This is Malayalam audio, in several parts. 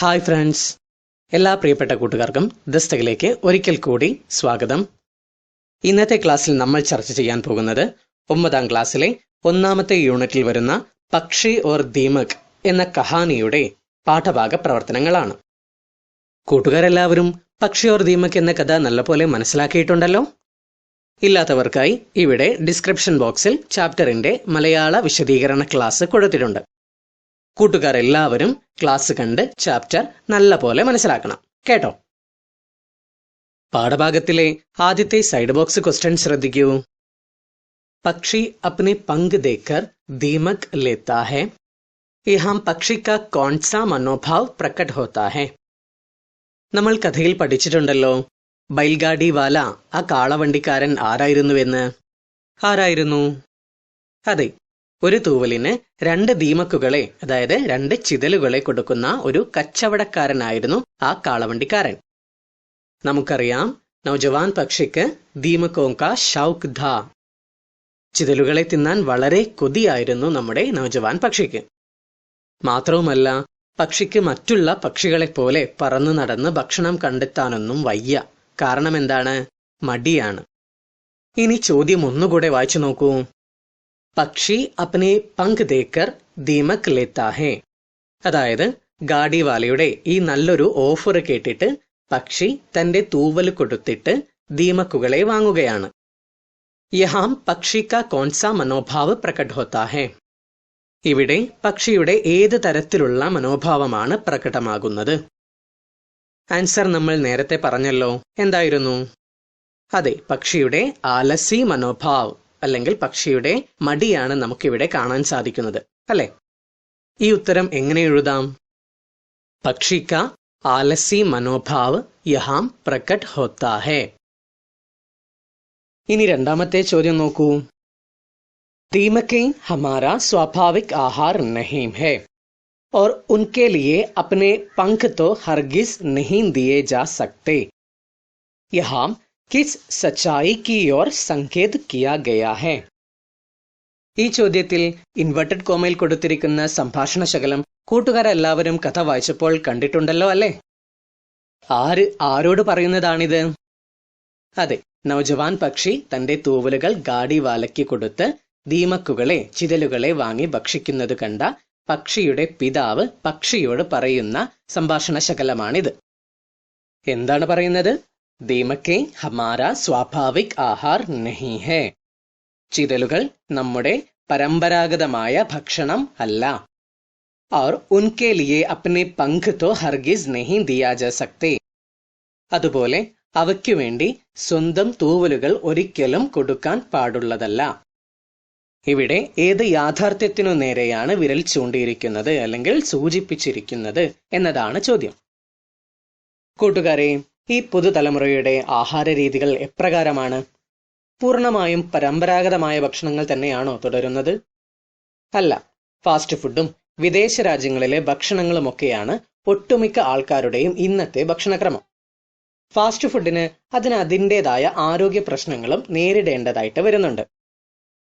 ഹായ് ഫ്രണ്ട്സ്, എല്ലാ പ്രിയപ്പെട്ട കൂട്ടുകാർക്കും ദസ്തകിലേക്ക് ഒരിക്കൽ കൂടി സ്വാഗതം. ഇന്നത്തെ ക്ലാസ്സിൽ നമ്മൾ ചർച്ച ചെയ്യാൻ പോകുന്നത് 9ാം ക്ലാസ്സിലെ 1ാമത്തെ യൂണിറ്റിൽ വരുന്ന പക്ഷി ഓർ ദീമക് എന്ന കഹാനിയുടെ പാഠഭാഗ പ്രവർത്തനങ്ങളാണ്. കൂട്ടുകാരെല്ലാവരും പക്ഷി ഓർ ദീമക് എന്ന കഥ നല്ലപോലെ മനസ്സിലാക്കിയിട്ടുണ്ടല്ലോ. ഇല്ലാത്തവർക്കായി ഇവിടെ ഡിസ്ക്രിപ്ഷൻ ബോക്സിൽ ചാപ്റ്ററിന്റെ മലയാള വിശദീകരണ ക്ലാസ് കൊടുത്തിട്ടുണ്ട്. കൂട്ടുകാരെല്ലാവരും ക്ലാസ് കണ്ട് ചാപ്റ്റർ നല്ലപോലെ മനസ്സിലാക്കണം കേട്ടോ. പാഠഭാഗത്തിലെ ആദ്യത്തെ സൈഡ് ബോക്സ് ക്വസ്റ്റ്യൻ ശ്രദ്ധിക്കൂ. പക്ഷി अपने पंख देखकर दीमक लेता है. यहाँ പക്ഷി का कौन सा मनोभाव प्रकट होता है? നമ്മൾ കഥയിൽ പഠിച്ചിട്ടുണ്ടല്ലോ, ബൈൽഗാഡി വാല ആ കാളവണ്ടിക്കാരൻ ആരായിരുന്നുവെന്ന്. ആരായിരുന്നു? അതെ, ഒരു തൂവലിന് 2 ദീമക്കുകളെ, അതായത് 2 ചിതലുകളെ കൊടുക്കുന്ന ഒരു കച്ചവടക്കാരനായിരുന്നു ആ കാളവണ്ടിക്കാരൻ. നമുക്കറിയാം, നൗജവാൻ പക്ഷിക്ക് ദീമക്കോം കാ ഷൗക്ക് ഥാ. ചിതലുകളെ തിന്നാൻ വളരെ കൊതിയായിരുന്നു നമ്മുടെ നൗജവാൻ പക്ഷിക്ക്. മാത്രവുമല്ല, പക്ഷിക്ക് മറ്റുള്ള പക്ഷികളെപ്പോലെ പറന്നു നടന്ന് ഭക്ഷണം കണ്ടെത്താനൊന്നും വയ്യ. കാരണം എന്താണ്? മടിയാണ്. ഇനി ചോദ്യം ഒന്നുകൂടെ വായിച്ചു നോക്കൂ. പക്ഷി अपने पंख देखकर दीमक लेता है. അതായത് ഗാഡിവാലയുടെ ഈ നല്ലൊരു ഓഫർ കേട്ടിട്ട് പക്ഷി തന്റെ തൂവൽ കൊടുത്തിട്ട് ദീമക്കുകളെ വാങ്ങുകയാണ്. യഹാം പക്ഷി കാ കൗൻ സാ മനോഭാവ് പ്രകട് ഹോത്താ ഹെ. ഇവിടെ പക്ഷിയുടെ ഏത് തരത്തിലുള്ള മനോഭാവമാണ് പ്രകടമാകുന്നത്? ആൻസർ നമ്മൾ നേരത്തെ പറഞ്ഞല്ലോ. എന്തായിരുന്നു? അതെ, പക്ഷിയുടെ ആലസി മനോഭാവ് അല്ലെങ്കിൽ പക്ഷിയുടെ മടിയാണ് നമുക്കിവിടെ കാണാൻ സാധിക്കുന്നത്, അല്ലെ? ഈ ഉത്തരം എങ്ങനെ എഴുതാം? പക്ഷി കാ ആലസി മനോഭാവ് യഹാം പ്രകട് ഹോത്താ ഹെ. ഇനി രണ്ടാമത്തെ ചോദ്യം നോക്കൂ. ദീമകേं हमारा स्वाभाविक आहार नहीं है और उनके लिए अपने पंख तो हरगिज नहीं दिए जा सकते. यहाँ किस सच्चाई की ओर संकेत किया गया है? ഈ ചോദ്യത്തിൽ ഇൻവെർട്ടഡ് കോമയിൽ കൊടുത്തിരിക്കുന്ന സംഭാഷണ ശകലം കൂട്ടുകാരെല്ലാവരും കഥ വായിച്ചപ്പോൾ കണ്ടിട്ടുണ്ടല്ലോ, അല്ലേ? ആരോട് പറയുന്നതാണിത്? അതെ, നൗജവാൻ പക്ഷി തന്റെ തൂവലുകൾ ഗാഡിവാലയ്ക്ക് കൊടുത്ത് ദീമക്കുകളെ, ചിതലുകളെ വാങ്ങി ഭക്ഷിക്കുന്നത് കണ്ട പക്ഷിയുടെ പിതാവ് പക്ഷിയോട് പറയുന്ന സംഭാഷണ ശകലമാണിത്. എന്താണ് പറയുന്നത്? ദീമകേ ഹമാര സ്വാഭാവിക് ആഹാർ നഹീ ഹെ. ചിതലുകൾ നമ്മുടെ പരമ്പരാഗതമായ ഭക്ഷണം അല്ല. और उनके लिए अपने पंख तो हरगिज नहीं दिया जा सकते. അതുപോലെ അവയ്ക്കു വേണ്ടി സ്വന്തം തൂവലുകൾ ഒരിക്കലും കൊടുക്കാൻ പാടുള്ളതല്ല. ഇവിടെ ഏത് യാഥാർത്ഥ്യത്തിനു നേരെയാണ് വിരൽ ചൂണ്ടിയിരിക്കുന്നത് അല്ലെങ്കിൽ സൂചിപ്പിച്ചിരിക്കുന്നത് എന്നതാണ് ചോദ്യം. കൂട്ടുകാരെ, ഈ പുതുതലമുറയുടെ ആഹാര രീതികൾ എപ്രകാരമാണ്? പൂർണ്ണമായും പരമ്പരാഗതമായ ഭക്ഷണങ്ങൾ തന്നെയാണോ തുടരുന്നത്? അല്ല, ഫാസ്റ്റ് ഫുഡും വിദേശ രാജ്യങ്ങളിലെ ഭക്ഷണങ്ങളുമൊക്കെയാണ് ഒട്ടുമിക്ക ആൾക്കാരുടെയും ഇന്നത്തെ ഭക്ഷണക്രമം. ഫാസ്റ്റ് ഫുഡിന് അതിൻ്റെതായ ആരോഗ്യ പ്രശ്നങ്ങളും നേരിടേണ്ടതായിട്ട് വരുന്നുണ്ട്.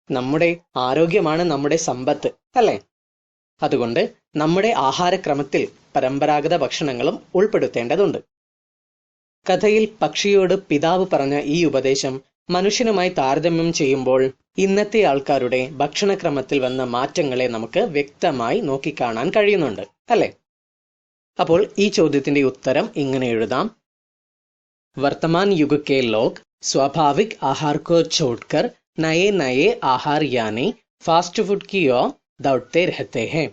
നമ്മുടെ ആരോഗ്യമാണ് നമ്മുടെ സമ്പത്ത്, അല്ലേ? അതുകൊണ്ട് നമ്മുടെ ആഹാരക്രമത്തിൽ പരമ്പരാഗത ഭക്ഷണങ്ങളും ഉൾപ്പെടുത്തേണ്ടതുണ്ട്. കഥയിൽ പക്ഷിയോട് പിതാവ് പറഞ്ഞ ഈ ഉപദേശം മനുഷ്യനുമായി താരതമ്യം ചെയ്യുമ്പോൾ ഇന്നത്തെ ആൾക്കാരുടെ ഭക്ഷണക്രമത്തിൽ വന്ന മാറ്റങ്ങളെ നമുക്ക് വ്യക്തമായി നോക്കിക്കാണാൻ കഴിയുന്നുണ്ട്, അല്ലേ? അപ്പോൾ ഈ ചോദ്യത്തിന്റെ ഉത്തരം ഇങ്ങനെ എഴുതാം. വർത്തമാൻ യുഗ് കെ ലോഗ് സ്വാഭാവിക് ആഹാർ കോ ഛോഡ്കർ നയേ നയേ ആഹാർ യാനി ഫാസ്റ്റ് ഫുഡ് കി ഓർ ദൗഡ്തേ രഹത്തെ ഹെ.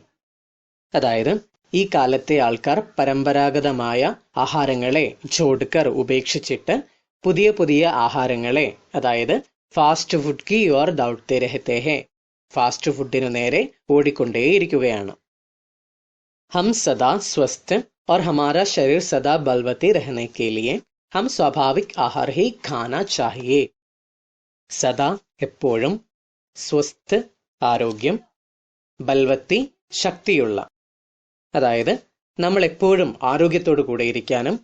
അതായത് ഈ കാലത്തെ ആൾക്കാർ പരമ്പരാഗതമായ ആഹാരങ്ങളെ ഛോഡ്കർ ഉപേക്ഷിച്ചിട്ട് പുതിയ പുതിയ ആഹാരങ്ങളെ, അതായത് ഫാസ്റ്റ് ഫുഡ് കി ഓർ ദൗഡ്തേ രഹത്തെ ഹെ, ഫാസ്റ്റ് ഫുഡിനു നേരെ ഓടിക്കൊണ്ടേയിരിക്കുകയാണ്. ഹം സദാ സ്വസ്ഥ और हमारा शरीर सदा बलवती रहने के लिए हम स्वाभाविक आहार ही खाना चाहिए. സദാ എപ്പോഴും, സ്വസ്ഥ് ആരോഗ്യം, ബൽവത്തി ശക്തിയുള്ള, അതായത് നമ്മൾ എപ്പോഴും ആരോഗ്യത്തോടു കൂടെ ഇരിക്കാനും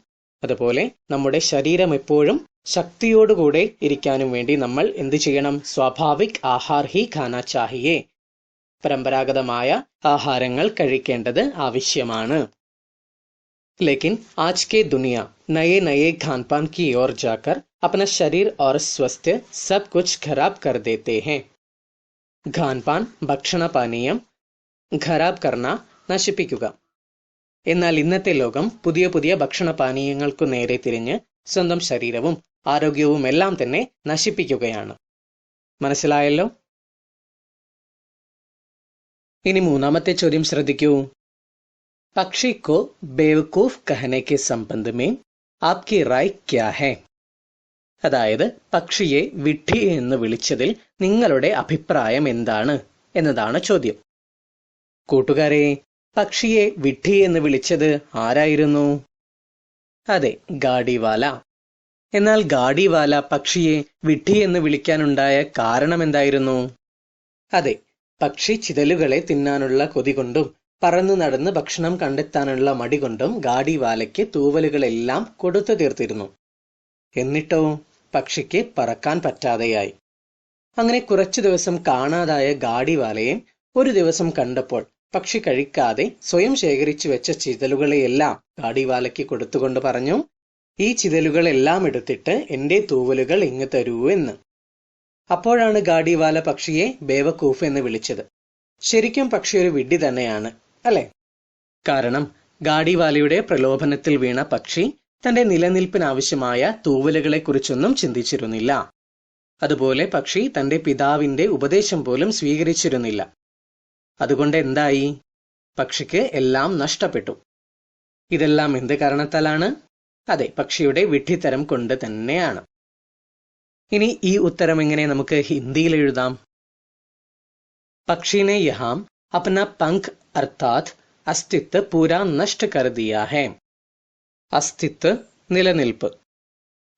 അതുപോലെ നമ്മുടെ ശരീരം എപ്പോഴും ശക്തിയോടുകൂടെ ഇരിക്കാനും വേണ്ടി നമ്മൾ എന്ത് ചെയ്യണം? സ്വാഭാവിക് ആഹാർ ഹി ഖാനാ ചാഹിയേ, പരമ്പരാഗതമായ ആഹാരങ്ങൾ കഴിക്കേണ്ടത് ആവശ്യമാണ്. लेकिन आज के दुनिया नए नए खान पान की ओर जाकर अपना शरीर और स्वास्थ्य सब कुछ खराब कर देते हैं. ഖാൻ പാൻ ഭക്ഷണപാനീയം ഖരാബ് കർണ നശിപ്പിക്കുക. എന്നാൽ ഇന്നത്തെ ലോകം പുതിയ പുതിയ ഭക്ഷണപാനീയങ്ങൾക്കു നേരെ തിരിഞ്ഞ് സ്വന്തം ശരീരവും ആരോഗ്യവും എല്ലാം തന്നെ നശിപ്പിക്കുകയാണ്. മനസ്സിലായല്ലോ? ഇനി മൂന്നാമത്തെ ചോദ്യം ശ്രദ്ധിക്കൂ. पक्षी को बेवकूफ कहने के संबंध में आपकी राय क्या है? അതായത് പക്ഷിയെ വിഡ്ഢി എന്ന് വിളിച്ചതിൽ നിങ്ങളുടെ അഭിപ്രായം എന്താണ് എന്നതാണ് ചോദ്യം. കൂട്ടുകാരെ, പക്ഷിയെ വിഡ്ഢി എന്ന് വിളിച്ചത് ആരായിരുന്നു? അതെ, ഗാഡിവാല. എന്നാൽ ഗാഡിവാല പക്ഷിയെ വിഡ്ഢി എന്ന് വിളിക്കാനുണ്ടായ കാരണം എന്തായിരുന്നു? അതെ, പക്ഷി ചിതലുകളെ തിന്നാനുള്ള കൊതി കൊണ്ടും പറന്നു നടന്ന് ഭക്ഷണം കണ്ടെത്താനുള്ള മടി കൊണ്ടും ഗാഡിവാലയ്ക്ക് തൂവലുകളെല്ലാം കൊടുത്തു തീർത്തിരുന്നു. എന്നിട്ടോ പക്ഷിക്ക് പറക്കാൻ പറ്റാതെയായി. അങ്ങനെ കുറച്ചു ദിവസം കാണാതായ ഗാഡിവാലയെ ഒരു ദിവസം കണ്ടപ്പോൾ പക്ഷി കഴിക്കാതെ സ്വയം ശേഖരിച്ചു വെച്ച ചിതലുകളെയെല്ലാം ഗാഡിവാലയ്ക്ക് കൊടുത്തുകൊണ്ട് പറഞ്ഞു, ഈ ചിതലുകളെല്ലാം എടുത്തിട്ട് എന്റെ തൂവലുകൾ ഇങ്ങ് തരൂ എന്ന്. അപ്പോഴാണ് ഗാഡിവാല പക്ഷിയെ ബേവക്കൂഫ് എന്ന് വിളിച്ചത്. ശരിക്കും പക്ഷി ഒരു വിഡ്ഢി തന്നെയാണ്, അല്ലെ? കാരണം ഗാഡിവാലയുടെ പ്രലോഭനത്തിൽ വീണ പക്ഷി തന്റെ നിലനിൽപ്പിനാവശ്യമായ തൂവലുകളെ കുറിച്ചൊന്നും ചിന്തിച്ചിരുന്നില്ല. അതുപോലെ പക്ഷി തന്റെ പിതാവിന്റെ ഉപദേശം പോലും സ്വീകരിച്ചിരുന്നില്ല. അതുകൊണ്ട് എന്തായി? പക്ഷിക്ക് എല്ലാം നഷ്ടപ്പെട്ടു. ഇതെല്ലാം എന്ത് കാരണത്താലാണ്? അതെ, പക്ഷിയുടെ വിഡ്ഢിത്തരം കൊണ്ട് തന്നെയാണ്. ഇനി ഈ ഉത്തരം എങ്ങനെ നമുക്ക് ഹിന്ദിയിൽ എഴുതാം? പക്ഷിനെ യഹാം अपना पंख अर्थात अस्तित्व पूरा नष्ट कर दिया है. അസ്തിത്വ നിലനിൽപ്പ്.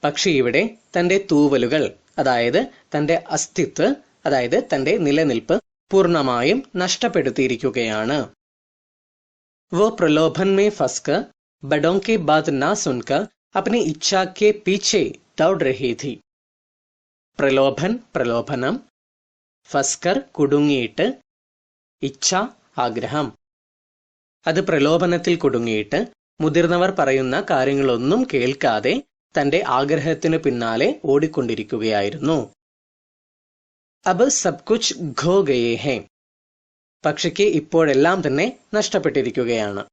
പക്ഷി ഇവിടെ തന്റെ തൂവലുകൾ, അതായത് തന്റെ അസ്തിത്വ, അതായത് തന്റെ നിലനിൽപ്പ് പൂർണ്ണമായും നഷ്ടപ്പെടുത്തിയിരിക്കുകയാണ്. वो प्रलोभन में फंसकर बड़ों की बात ना सुनकर अपनी इच्छा के पीछे दौड़ रही थी. പ്രലോഭൻ, പ്രലോഭനം, ഫസ്കർ കുടുങ്ങിയിട്ട്, ഇച്ഛ ആഗ്രഹം. അത് പ്രലോഭനത്തിൽ കുടുങ്ങിയിട്ട് മുതിർന്നവർ പറയുന്ന കാര്യങ്ങളൊന്നും കേൾക്കാതെ തന്റെ ആഗ്രഹത്തിനു പിന്നാലെ ഓടിക്കൊണ്ടിരിക്കുകയായിരുന്നു. അബ് സബ് കുച്ച് ഖോ ഗയേ ഹേ. പക്ഷിക്ക് ഇപ്പോഴെല്ലാം തന്നെ നഷ്ടപ്പെട്ടിരിക്കുകയാണ്.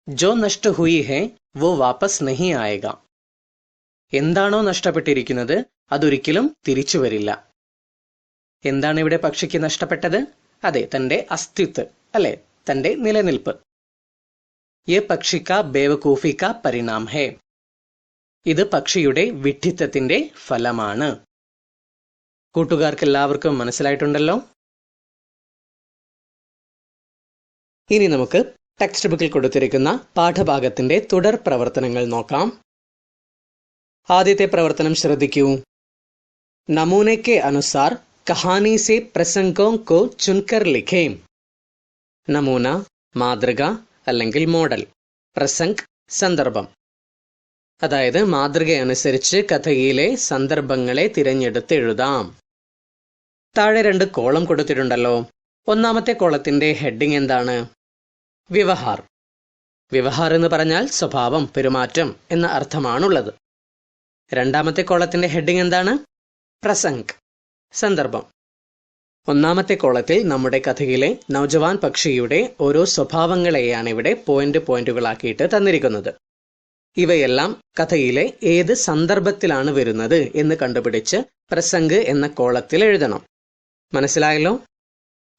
ജോ നഷ്ട ഹുയി ഹേ വോ വാപസ് നഹി ആയേഗ. എന്താണോ നഷ്ടപ്പെട്ടിരിക്കുന്നത് അതൊരിക്കലും തിരിച്ചു വരില്ല. എന്താണ് ഇവിടെ പക്ഷിക്ക് നഷ്ടപ്പെട്ടത്? അതെ, തന്റെ അസ്തിത്വം, അല്ലെ, തന്റെ നിലനിൽപ്പ്. യേ പക്ഷി കാ ബേവകൂഫി കാ പരിണാം ഹേ. ഇത് പക്ഷിയുടെ വിഡ്ഢിത്തത്തിന്റെ ഫലമാണ്. കൂട്ടുകാർക്ക് എല്ലാവർക്കും മനസ്സിലായിട്ടുണ്ടല്ലോ? ഇനി നമുക്ക് ടെക്സ്റ്റ് ബുക്കിൽ കൊടുത്തിരിക്കുന്ന പാഠഭാഗത്തിന്റെ തുടർ പ്രവർത്തനങ്ങൾ നോക്കാം. ആദ്യത്തെ പ്രവർത്തനം ശ്രദ്ധിക്കൂ. നമൂനെ കെ അനുസാർ കഹാനി സെ പ്രസംഗോ കോ ചുൻകർ ലിഖേം. നമൂന മാതൃക അല്ലെങ്കിൽ മോഡൽ, പ്രസംഗ് സന്ദർഭം. അതായത് മാതൃകയനുസരിച്ച് കഥയിലെ സന്ദർഭങ്ങളെ തിരഞ്ഞെടുത്ത് എഴുതാം. താഴെ 2 കോളം കൊടുത്തിട്ടുണ്ടല്ലോ. ഒന്നാമത്തെ കോളത്തിന്റെ ഹെഡിങ് എന്താണ്? വ്യവഹാർ. വ്യവഹാർ എന്ന് പറഞ്ഞാൽ സ്വഭാവം, പെരുമാറ്റം എന്ന അർത്ഥമാണുള്ളത്. രണ്ടാമത്തെ കോളത്തിന്റെ ഹെഡിങ് എന്താണ്? പ്രസംഗ്, സന്ദർഭം. ഒന്നാമത്തെ കോളത്തിൽ നമ്മുടെ കഥയിലെ നൗജവാൻ പക്ഷിയുടെ ഓരോ സ്വഭാവങ്ങളെയാണ് ഇവിടെ പോയിന്റുകളാക്കിയിട്ട് തന്നിരിക്കുന്നത്. ഇവയെല്ലാം കഥയിലെ ഏത് സന്ദർഭത്തിലാണ് വരുന്നത് എന്ന് കണ്ടുപിടിച്ച് പ്രസംഗ് എന്ന കോളത്തിൽ എഴുതണം. മനസ്സിലായല്ലോ?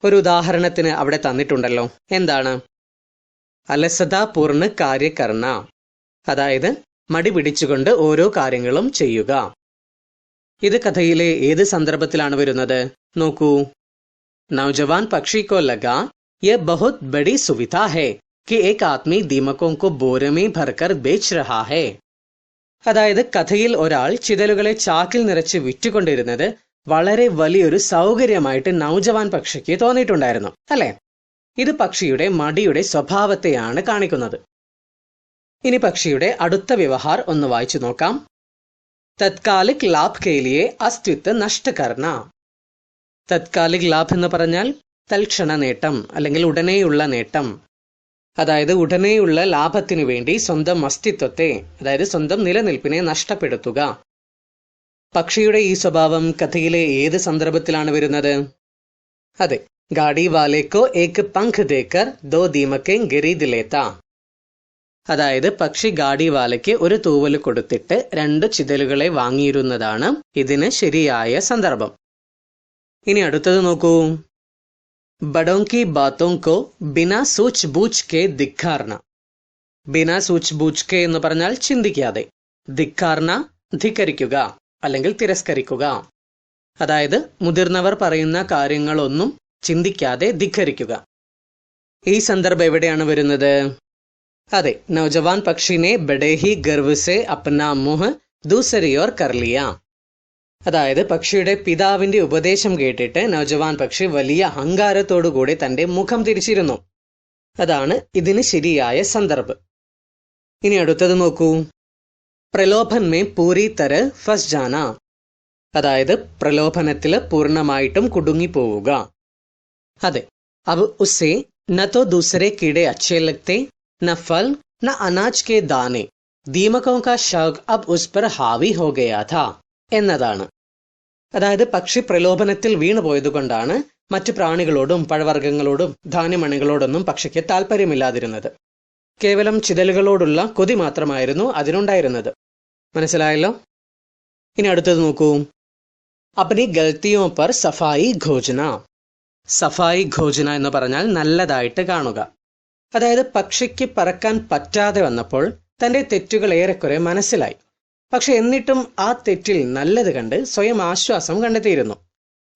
ഒരു ഉദാഹരണത്തിന് അവിടെ തന്നിട്ടുണ്ടല്ലോ. എന്താണ്? അലസതാപൂർണ്ണ കാര്യകർണ, അതായത് മടി പിടിച്ചുകൊണ്ട് ഓരോ കാര്യങ്ങളും ചെയ്യുക. ഇത് കഥയിലെ ഏത് സന്ദർഭത്തിലാണ് വരുന്നത്? നോക്കൂ. നൗജവാൻ പക്ഷി കോ ലഗാ യേ ബഹുത് ബഡി സുവിധാ ഹേ कि एक आदमी दीमकों को बोरे में भरकर बेच रहा है. അതായത് കഥയിൽ ഒരാൾ ചിതലുകളെ ചാക്കിൽ നിറച്ച് വിറ്റുകൊണ്ടിരുന്നത് വളരെ വലിയൊരു സൗകര്യമായിട്ട് നൗജവാൻ പക്ഷിക്ക് തോന്നിയിട്ടുണ്ടായിരുന്നു, അല്ലെ? ഇത് പക്ഷിയുടെ മടിയുടെ സ്വഭാവത്തെയാണ് കാണിക്കുന്നത്. ഇനി പക്ഷിയുടെ അടുത്ത വ്യവഹാർ ഒന്ന് വായിച്ചു നോക്കാം. തത്കാലിക് ലാഭ് കെ ലിയേ അസ്തിത്വ നഷ്ട കർണ. തത്കാലിക് ലാഭ് എന്ന് പറഞ്ഞാൽ തൽക്ഷണ നേട്ടം അല്ലെങ്കിൽ ഉടനെയുള്ള നേട്ടം. അതായത് ഉടനെയുള്ള ലാഭത്തിനു വേണ്ടി സ്വന്തം അസ്തിത്വത്തെ, അതായത് സ്വന്തം നിലനിൽപ്പിനെ നഷ്ടപ്പെടുത്തുക. പക്ഷിയുടെ ഈ സ്വഭാവം കഥയിലെ ഏത് സന്ദർഭത്തിലാണ് വരുന്നത്? അതെ, ഗാഡി വാലേക്കോ ഏക് പങ്ക് ദേക്കർ ദോ ദീമക്കെ ഗരീദ് ലേത്ത. അതായത് പക്ഷി ഗാഡി വാലയ്ക്ക് ഒരു തൂവല് കൊടുത്തിട്ട് 2 ചിതലുകളെ വാങ്ങിയിരുന്നതാണ് ഇതിന് ശരിയായ സന്ദർഭം. ഇനി അടുത്തത് നോക്കൂ. ബഡോं की बातों को बिना सूझ बूझ के ധിക്കാർന. ബിനാ സൂച്ച് ബൂച്ച് കെ എന്ന് പറഞ്ഞാൽ ചിന്തിക്കാതെ, ധിക്കാർന ധിക്കരിക്കുക അല്ലെങ്കിൽ തിരസ്കരിക്കുക. അതായത് മുതിർന്നവർ പറയുന്ന കാര്യങ്ങളൊന്നും ചിന്തിക്കാതെ ധിക്കരിക്കുക. ഈ സന്ദർഭം എവിടെയാണ് വരുന്നത്? അതെ, നൗജവാൻ പക്ഷിനെ ബഡേ ഹി ഗർവ് സെ അപ്നാ മുഹ് ദൂസരി ഓർ കർ ലിയ. അതായത് പക്ഷിയുടെ പിതാവിന്റെ ഉപദേശം കേട്ടിട്ട് നൗജവാൻ പക്ഷി വലിയ അഹങ്കാരത്തോടുകൂടി തന്റെ മുഖം തിരിച്ചിരുന്നു. അതാണ് ഇതിന് ശരിയായ സന്ദർഭം. ഇനി അടുത്തത് നോക്കൂ. പ്രലോഭൻ മേ പൂരി തര ഫസ് ജാന. അതായത് പ്രലോഭനത്തില് പൂർണ്ണമായിട്ടും കുടുങ്ങിപ്പോവുക. അതെ, അബ് ഉസ്സെ ന തോ ദൂസരെ കീടെ അച്ഛേ ലഗ്തേ ന ഫൽ ന അനാജ് കെ ദാനെ ദീമകോं का शौक अब उस पर हावी हो गया था എന്നതാണ്. അതായത് പക്ഷി പ്രലോഭനത്തിൽ വീണുപോയതുകൊണ്ടാണ് മറ്റു പ്രാണികളോടും പഴവർഗ്ഗങ്ങളോടും ധാന്യമണികളോടൊന്നും പക്ഷിക്ക് താല്പര്യമില്ലാതിരുന്നത്. കേവലം ചിതലുകളോടുള്ള കൊതി മാത്രമായിരുന്നു അതിനുണ്ടായിരുന്നത്. മനസ്സിലായല്ലോ? ഇനി അടുത്തത് നോക്കൂ. അപ്നി ഗൽത്തിയോ പർ സഫായി ഘോഷന. സഫായി ഘോഷന എന്ന് പറഞ്ഞാൽ നല്ലതായിട്ട് കാണുക. അതായത് പക്ഷിക്ക് പറക്കാൻ പറ്റാതെ വന്നപ്പോൾ തന്റെ തെറ്റുകൾ ഏറെക്കുറെ മനസ്സിലായി. പക്ഷെ എന്നിട്ടും ആ തെറ്റിൽ നല്ലത് കണ്ട് സ്വയം ആശ്വാസം കണ്ടെത്തിയിരുന്നു.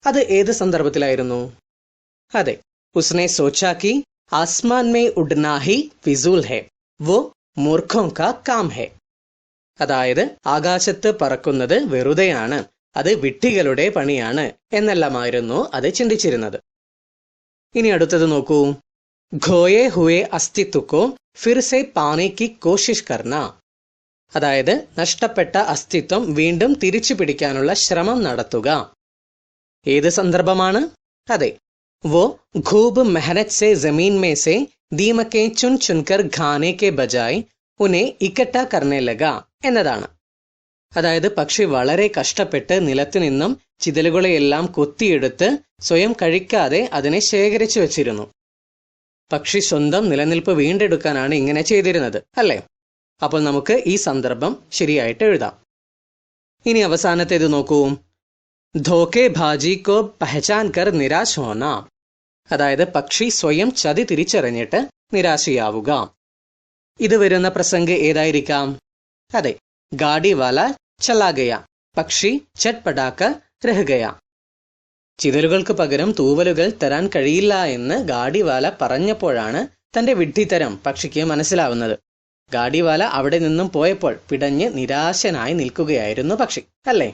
അത് ഏത് സന്ദർഭത്തിലായിരുന്നു? അതെ, ഉസ്നെ സോച്ചാ കി ആസ്മാൻ മേ ഉഡ്നാ ഹി ഫിസൂൽ ഹെ വോ മൂർഖോं का काम है. അതായത് ആകാശത്ത് പറക്കുന്നത് വെറുതെയാണ്, അത് വിഡ്ഢികളുടെ പണിയാണ് എന്നെല്ലാമായിരുന്നു അത് ചിന്തിച്ചിരുന്നത്. ഇനി അടുത്തത് നോക്കൂ. ഖോയെ ഹുവേ അസ്തിത്വക്കോ ഫിർ സെ പാനെ കി കോശിഷ് കർന. അതായത് നഷ്ടപ്പെട്ട അസ്തിത്വം വീണ്ടും തിരിച്ചു പിടിക്കാനുള്ള ശ്രമം നടത്തുക. ഏത് സന്ദർഭമാണ്? അതെ, വോ ഖൂബ് മെഹനത് സെ ജമീൻ മേ സെ ദീമക്കെ ചുൻ ചുൻകർ ഖാനെ കെ ബജായ് ഉനെ ഇക്കട്ട കർണേ ലഗ എന്നതാണ്. അതായത് പക്ഷി വളരെ കഷ്ടപ്പെട്ട് നിലത്തു നിന്നും ചിതലുകളെയെല്ലാം കൊത്തിയെടുത്ത് സ്വയം കഴിക്കാതെ അതിനെ ശേഖരിച്ചു വച്ചിരുന്നു. പക്ഷി സ്വന്തം നിലനിൽപ്പ് വീണ്ടെടുക്കാനാണ് ഇങ്ങനെ ചെയ്തിരുന്നത്, അല്ലേ? അപ്പോൾ നമുക്ക് ഈ സന്ദർഭം ശരിയായിട്ട് എഴുതാം. ഇനി അവസാനത്തേത് നോക്കൂ. ധോക്കെ ഭാജി കോ പഹചാൻ കർ നിരാശ ഹോന. അതായത് പക്ഷി സ്വയം ചതി തിരിച്ചറിഞ്ഞിട്ട് നിരാശയാവുക. ഇത് വരുന്ന പ്രസംഗം ഏതായിരിക്കാം? അതെ, ഗാഡി വാല ചലാ ഗയ പക്ഷി ചട്പടാക്ക രഹ് ഗയ. ചിതലുകൾക്ക് പകരം തൂവലുകൾ തരാൻ കഴിയില്ല എന്ന് ഗാഡിവാല പറഞ്ഞപ്പോഴാണ് തന്റെ വിഡ്ഢിത്തരം പക്ഷിക്ക് മനസ്സിലാവുന്നത്. ഗാഡിവാല അവിടെ നിന്നും പോയപ്പോൾ പിടഞ്ഞ് നിരാശനായി നിൽക്കുകയായിരുന്നു പക്ഷി, അല്ലേ?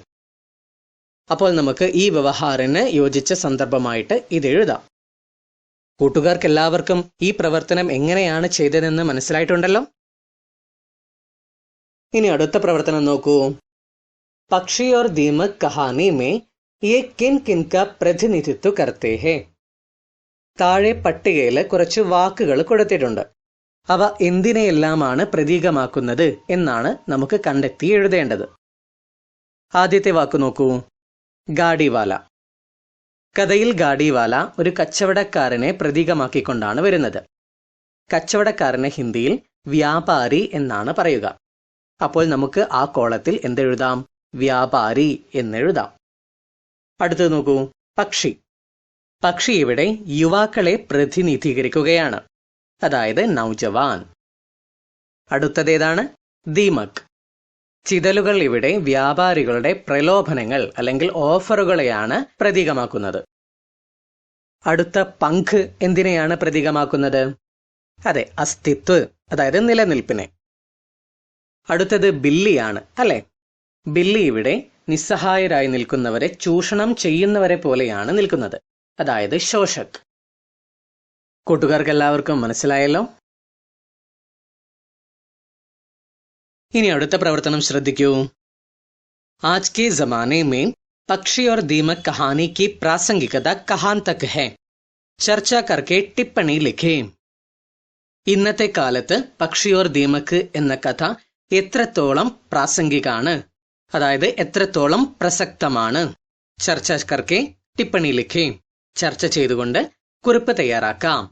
അപ്പോൾ നമുക്ക് ഈ വ്യവഹാരത്തിന് യോജിച്ച സന്ദർഭമായിട്ട് ഇത് എഴുതാം. കൂട്ടുകാർക്ക് എല്ലാവർക്കും ഈ പ്രവർത്തനം എങ്ങനെയാണ് ചെയ്തതെന്ന് മനസ്സിലായിട്ടുണ്ടല്ലോ. ഇനി അടുത്ത പ്രവർത്തനം നോക്കൂ. പക്ഷി और दीमक कहानी में ये किन किन का प्रतिनिधित्व करते हैं. താഴെ പട്ടികയിൽ കുറച്ച് വാക്കുകൾ കൊടുത്തിട്ടുണ്ട്. അവ എന്തിനെയെല്ലാമാണ് പ്രതീകമാക്കുന്നത് എന്നാണ് നമുക്ക് കണ്ടെത്തി എഴുതേണ്ടത്. ആദ്യത്തെ വാക്ക് നോക്കൂ. ഗാഡിവാല. കഥയിൽ ഗാഡിവാല ഒരു കച്ചവടക്കാരനെ പ്രതീകമാക്കിക്കൊണ്ടാണ് വരുന്നത്. കച്ചവടക്കാരനെ ഹിന്ദിയിൽ വ്യാപാരി എന്നാണ് പറയുക. അപ്പോൾ നമുക്ക് ആ കോളത്തിൽ എന്തെഴുതാം? വ്യാപാരി എന്നെഴുതാം. അടുത്തത് നോക്കൂ. പക്ഷി. പക്ഷി ഇവിടെ യുവാക്കളെ പ്രതിനിധീകരിക്കുകയാണ്, അതായത് നൗജവാൻ. അടുത്തതേതാണ്? ദീമക്. ചിതലുകൾ ഇവിടെ വ്യാപാരികളുടെ പ്രലോഭനങ്ങൾ അല്ലെങ്കിൽ ഓഫറുകളെയാണ് പ്രതീകമാക്കുന്നത്. അടുത്ത പങ്ക് എന്തിനെയാണ് പ്രതീകമാക്കുന്നത്? അതെ, അസ്തിത്വ, അതായത് നിലനിൽപ്പിനെ. അടുത്തത് ബില്ലിയാണ്, അല്ലെ? ബില്ലി ഇവിടെ നിസ്സഹായരായി നിൽക്കുന്നവരെ ചൂഷണം ചെയ്യുന്നവരെ പോലെയാണ് നിൽക്കുന്നത്, അതായത് ശോഷക്. കൂട്ടുകാർക്ക് എല്ലാവർക്കും മനസ്സിലായല്ലോ. ഇനി അടുത്ത പ്രവർത്തനം ശ്രദ്ധിക്കൂ. आज के जमाने में पक्षी और दीमक कहानी की प्रासंगिकता कहां तक है, चर्चा करके टिप्पणी लिखें. ഇന്നത്തെ കാലത്ത് പക്ഷി ഓർ ദീമക് എന്ന കഥ എത്രത്തോളം പ്രാസംഗികാണ്, അതായത് എത്രത്തോളം പ്രസക്തമാണ്. ചർച്ച കർക്കെ ടിപ്പണി ലിഖേ. ചർച്ച ചെയ്തുകൊണ്ട് കുറിപ്പ് തയ്യാറാക്കാം.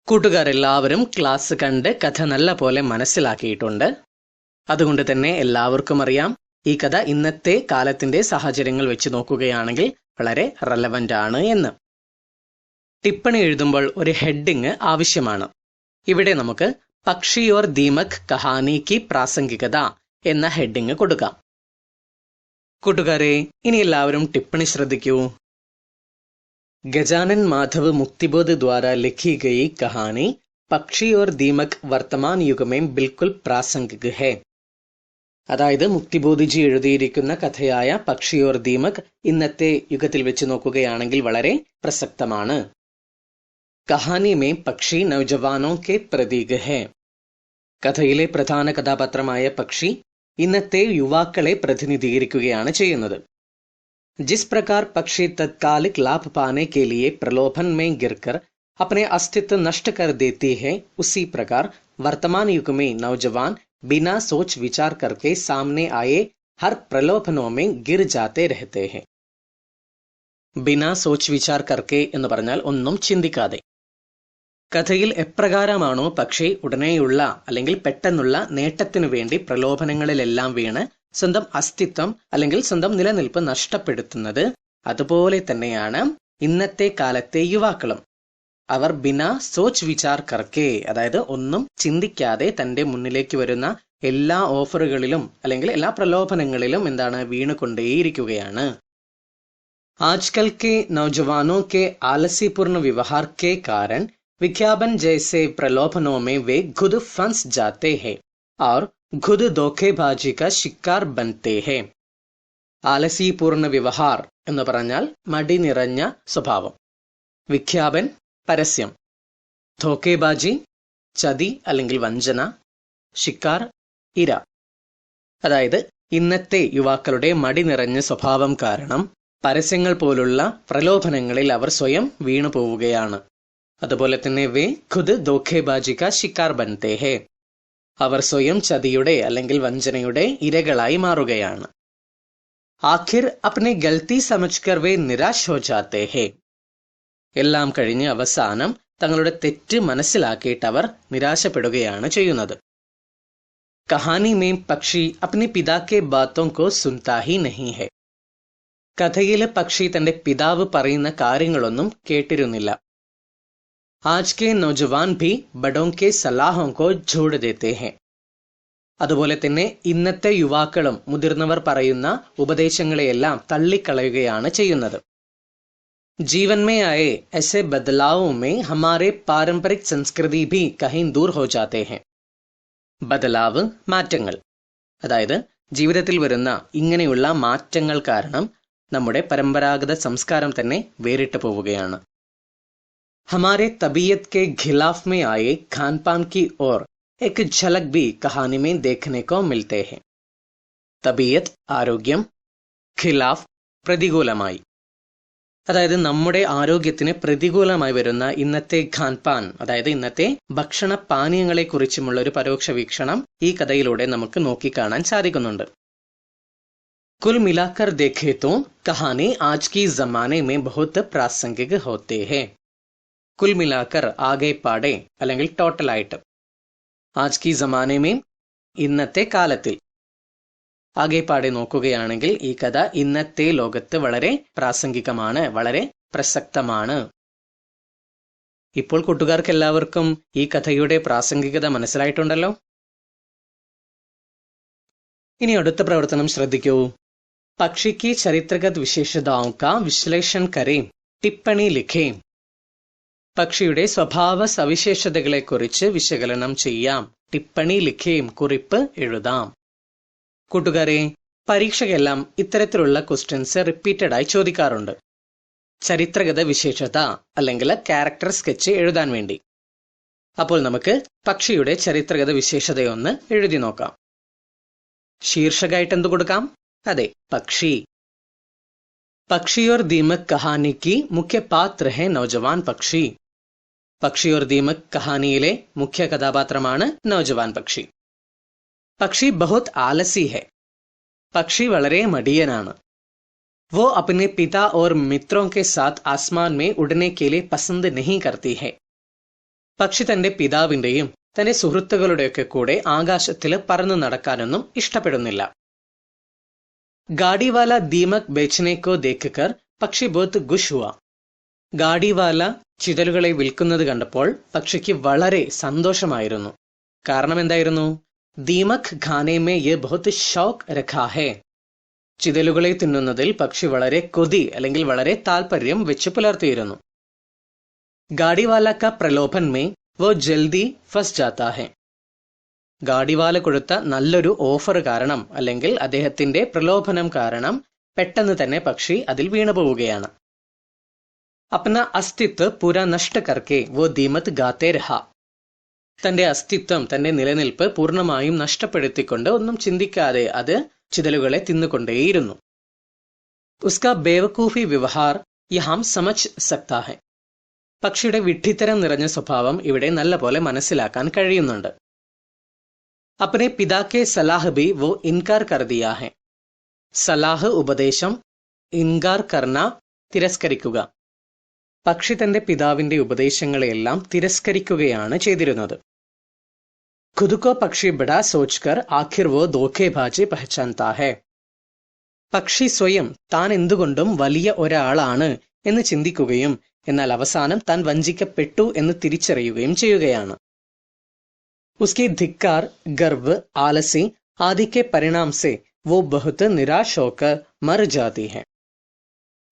കൂട്ടുകാരെല്ലാവരും ക്ലാസ് കണ്ട് കഥ നല്ല പോലെ മനസ്സിലാക്കിയിട്ടുണ്ട്. അതുകൊണ്ട് തന്നെ എല്ലാവർക്കും അറിയാം ഈ കഥ ഇന്നത്തെ കാലത്തിന്റെ സാഹചര്യങ്ങൾ വെച്ച് നോക്കുകയാണെങ്കിൽ വളരെ റെലവന്റ് ആണ് എന്ന്. ടിപ്പണി എഴുതുമ്പോൾ ഒരു ഹെഡിങ് ആവശ്യമാണ്. ഇവിടെ നമുക്ക് പക്ഷി ഓർ ദീമക് കഹാനി കി പ്രാസംഗികത എന്ന ഹെഡിങ് കൊടുക്കാം. കൂട്ടുകാരെ, ഇനി എല്ലാവരും ടിപ്പണി ശ്രദ്ധിക്കൂ. गजानन माधव मुक्तिबोध द्वारा लिखी गई कहानी പക്ഷി और दीमक വർത്തമാൻ യുഗ में बिल्कुल प्रासंगिक है. അതായത് മുക്തിബോധിജി എഴുതിയിരിക്കുന്ന കഥയായ പക്ഷി ഓർ ദീമക് ഇന്നത്തെ യുഗത്തിൽ വെച്ച് നോക്കുകയാണെങ്കിൽ വളരെ പ്രസക്തമാണ്. കഹാനി में പക്ഷി നൗജവാനോं के प्रतीक है. കഥയിലെ പ്രധാന കഥാപാത്രമായ പക്ഷി ഇന്നത്തെ യുവാക്കളെ പ്രതിനിധീകരിക്കുകയാണ് ചെയ്യുന്നത്. जिस प्रकार पक्षी तत्कालिक लाभ पाने के लिए प्रलोभन में गिरकर अपने अस्तित्व नष्ट कर देती है, उसी प्रकार वर्तमान युग में नौजवान बिना सोच विचार करके सामने आए हर प्रलोभनों में गिर जाते रहते हैं. बिना सोच विचार करके എന്ന് പറഞ്ഞാൽ ഒന്നും ചിന്തിക്കാതെ. കഥയിൽ എപ്രകാരമാണോ പക്ഷി ഉടനെയുള്ള അല്ലെങ്കിൽ പെട്ടെന്നുള്ള നേട്ടത്തിനു വേണ്ടി പ്രലോഭനങ്ങളിലെല്ലാം വീണ് സ്വന്തം അസ്തിത്വം അല്ലെങ്കിൽ സ്വന്തം നിലനിൽപ്പ് നഷ്ടപ്പെടുത്തുന്നത്, അതുപോലെ തന്നെയാണ് ഇന്നത്തെ കാലത്തെ യുവാക്കളും. അവർ ബിനാ സോച്ച് വിചാർ കർക്കെ, അതായത് ഒന്നും ചിന്തിക്കാതെ തന്റെ മുന്നിലേക്ക് വരുന്ന എല്ലാ ഓഫറുകളിലും അല്ലെങ്കിൽ എല്ലാ പ്രലോഭനങ്ങളിലും എന്താണ് വീണുകൊണ്ടേയിരിക്കുകയാണ്. आजकल के नौजवानों के आलसीपूर्ण व्यवहार के कारण विज्ञापन जैसे प्रलोभनों में वे खुद फंस जाते हैं और खुद धोखेबाजी का शिकार बनते हैं. ആലസീപൂർണ്ണ വ്യവഹാർ എന്ന് പറഞ്ഞാൽ മടി നിറഞ്ഞ സ്വഭാവം. വിഖ്യാപൻ പരസ്യം. ധോക്കേബാജി ചതി അല്ലെങ്കിൽ വഞ്ചന. ശിക്കാർ ഇര. അതായത് ഇന്നത്തെ യുവാക്കളുടെ മടി നിറഞ്ഞ സ്വഭാവം കാരണം പരസ്യങ്ങൾ പോലുള്ള പ്രലോഭനങ്ങളിൽ അവർ സ്വയം വീണു പോവുകയാണ്. അതുപോലെ തന്നെ വേ ഖുദ് ധോക്കേബാജി കാ ശിക്കാർ ബൻതേ ഹേ, അവർ സ്വയം ചതിയുടെ അല്ലെങ്കിൽ വഞ്ചനയുടെ ഇരകളായി മാറുകയാണ്. ആഖിർ അപ്നെ ഗൽത്തി സമജ്കർ വേ നിരാശ് ഹോ ജാത്തേ ഹേ, എല്ലാം കഴിഞ്ഞ് അവസാനം തങ്ങളുടെ തെറ്റ് മനസ്സിലാക്കിയിട്ട് അവർ നിരാശപ്പെടുകയാണ് ചെയ്യുന്നത്. കഹാനി മേം പക്ഷി അപ്നെ പിതാ കെ ബാത്തോं को सुनता ही नहीं है. കഥയിലെ പക്ഷി തന്റെ പിതാവ് പറയുന്ന കാര്യങ്ങളൊന്നും കേട്ടിരുന്നില്ല. आज के नौजवान भी बड़ों के सलाहों को छोड़ देते हैं. അതുപോലെ തന്നെ ഇന്നത്തെ യുവാക്കളും മുതിർന്നവർ പറയുന്ന ഉപദേശങ്ങളെയെല്ലാം തള്ളിക്കളയുകയാണ് ചെയ്യുന്നത്. जीवन में आए ऐसे बदलावों में हमारे पारंपरिक संस्कृति भी कहीं दूर हो जाते हैं. ബദലാവ് മാറ്റങ്ങൾ, അതായത് ജീവിതത്തിൽ വരുന്ന ഇങ്ങനെയുള്ള മാറ്റങ്ങൾ കാരണം നമ്മുടെ പരമ്പരാഗത സംസ്കാരം തന്നെ വേറിട്ട് പോവുകയാണ്. हमारे तबीयत के खिलाफ में आए खान पान की ओर एक झलक भी कहानी में देखने को मिलते हैं. തബീയത്ത് ആരോഗ്യം, ഖിലാഫ് പ്രതികൂലമായി, അതായത് നമ്മുടെ ആരോഗ്യത്തിന് പ്രതികൂലമായി വരുന്ന ഇന്നത്തെ ഖാൻപാൻ, അതായത് ഇന്നത്തെ ഭക്ഷണ പാനീയങ്ങളെ കുറിച്ചുമുള്ള ഒരു പരോക്ഷ വീക്ഷണം ഈ കഥയിലൂടെ നമുക്ക് നോക്കിക്കാണാൻ സാധിക്കുന്നുണ്ട്. कुल मिलाकर देखे तो कहानी आज की जमाने में बहुत प्रासंगिक होते हैं. കുൽ മിലാക്കർ ആകെ പാടെ അല്ലെങ്കിൽ ടോട്ടലായിട്ട്, ആജ് കി ജമാനെ മേ ഇന്നത്തെ കാലത്തിൽ, ആകെ പാടെ നോക്കുകയാണെങ്കിൽ ഈ കഥ ഇന്നത്തെ ലോകത്ത് വളരെ പ്രാസംഗികമാണ്, വളരെ പ്രസക്തമാണ്. ഇപ്പോൾ കൂട്ടുകാർക്ക് എല്ലാവർക്കും ഈ കഥയുടെ പ്രാസംഗികത മനസ്സിലായിട്ടുണ്ടല്ലോ. ഇനി അടുത്ത പ്രവർത്തനം ശ്രദ്ധിക്കൂ. പക്ഷി की चरित्रगत विशेषताओं का विश्लेषण करें, टिप्पणी लिखें. പക്ഷിയുടെ സ്വഭാവ സവിശേഷതകളെക്കുറിച്ച് വിശകലനം ചെയ്യാം. ടിപ്പണി ലിഖേം, കുറിപ്പ് എഴുതാം. കൂട്ടുകാരെ, പരീക്ഷയ്ക്കെല്ലാം ഇത്തരത്തിലുള്ള ക്വസ്റ്റ്യൻസ് റിപ്പീറ്റഡ് ആയി ചോദിക്കാറുണ്ട്. ചരിത്രഗത വിശേഷത അല്ലെങ്കിൽ ക്യാരക്ടർ സ്കെച്ച് എഴുതാൻ വേണ്ടി. അപ്പോൾ നമുക്ക് പക്ഷിയുടെ ചരിത്രഗത വിശേഷതയൊന്ന് എഴുതി നോക്കാം. ശീർഷകമായിട്ട് എന്ത് കൊടുക്കാം? അതെ, പക്ഷി. पक्षी और दीमक कहानी की मुख्य पात्र है नौजवान पक्षी. പക്ഷി और ദീമക് കഹാനിയിലെ മുഖ്യ കഥാപാത്രമാണ് നൗജവാൻ പക്ഷി. പക്ഷി बहुत आलसी है. പക്ഷി വളരെ മടിയനാണ്. वो अपने पिता और मित्रों के साथ आसमान में उड़ने के लिए पसंद नहीं करती है. പക്ഷി തന്റെ പിതാവിന്റെയും തന്റെ സുഹൃത്തുക്കളുടെയൊക്കെ കൂടെ ആകാശത്തിൽ പറന്നു നടക്കാനൊന്നും ഇഷ്ടപ്പെടുന്നില്ല. ഗാഡിവാല ദീമക് ബേച്ചനെ കോ ദേഖ്കർ പക്ഷി ബഹുത് ഖുശ് ഹുവ. ഗാഡിവാല ചിതലുകളെ വിൽക്കുന്നത് കണ്ടപ്പോൾ പക്ഷിക്ക് വളരെ സന്തോഷമായിരുന്നു. കാരണം എന്തായിരുന്നു? ദീമക് ഖാനെ മേ യേ ബഹുത് ഷൗഖ് രഖാ ഹേ. ചിതലുകളെ തിന്നുന്നതിൽ പക്ഷി വളരെ കൊതി അല്ലെങ്കിൽ വളരെ താല്പര്യം വെച്ച് പുലർത്തിയിരുന്നു. ഗാഡിവാല ക പ്രലോഭൻ മേ വോ ജൽദി ഫസ് ജാതാ ഹെ. ഗാഡിവാല കൊടുത്ത നല്ലൊരു ഓഫർ കാരണം അല്ലെങ്കിൽ അദ്ദേഹത്തിന്റെ പ്രലോഭനം കാരണം പെട്ടെന്ന് തന്നെ പക്ഷി അതിൽ വീണു പോവുകയാണ്. അപ്ന അസ്തിത്വ പൂര നഷ്ട കർക്കെ വോ ദീമത് ഗാത്തേ രഹാ. തന്റെ അസ്തിത്വം, തന്റെ നിലനിൽപ്പ് പൂർണ്ണമായും നഷ്ടപ്പെടുത്തിക്കൊണ്ട് ഒന്നും ചിന്തിക്കാതെ അത് ചിതലുകളെ തിന്നുകൊണ്ടേയിരുന്നു. ഉസ്കാ ബേവക്കൂഫി വ്യവഹാർ യഹാം സമജ് സക്താ ഹെ. പക്ഷിയുടെ വിഡ്ഢിത്തരം നിറഞ്ഞ സ്വഭാവം ഇവിടെ നല്ലപോലെ മനസ്സിലാക്കാൻ കഴിയുന്നുണ്ട്. അപ്നെ പിതാക്കെ സലാഹ് ബി വോ ഇൻകാർ കർ ദിയാ ഹെ. സലാഹ് ഉപദേശം, ഇൻകാർ കർന തിരസ്കരിക്കുക. പക്ഷി തന്റെ പിതാവിന്റെ ഉപദേശങ്ങളെയെല്ലാം തിരസ്കരിക്കുകയാണ് ചെയ്തിരുന്നത്. ഖുദ് കോ പക്ഷി ബഡാ സോച്ച്കർ ആഖിർ വോ ധോഖേബാജി പഹചാൻതാ ഹെ. പക്ഷി സ്വയം താൻ എന്തുകൊണ്ടും വലിയ ഒരാളാണ് എന്ന് ചിന്തിക്കുകയും എന്നാൽ അവസാനം താൻ വഞ്ചിക്കപ്പെട്ടു എന്ന് തിരിച്ചറിയുകയും ചെയ്യുകയാണ്. उसके धिक्कार, गर्व, आलसी आदि के परिणाम से वो बहुत निराश होकर मर जाती है.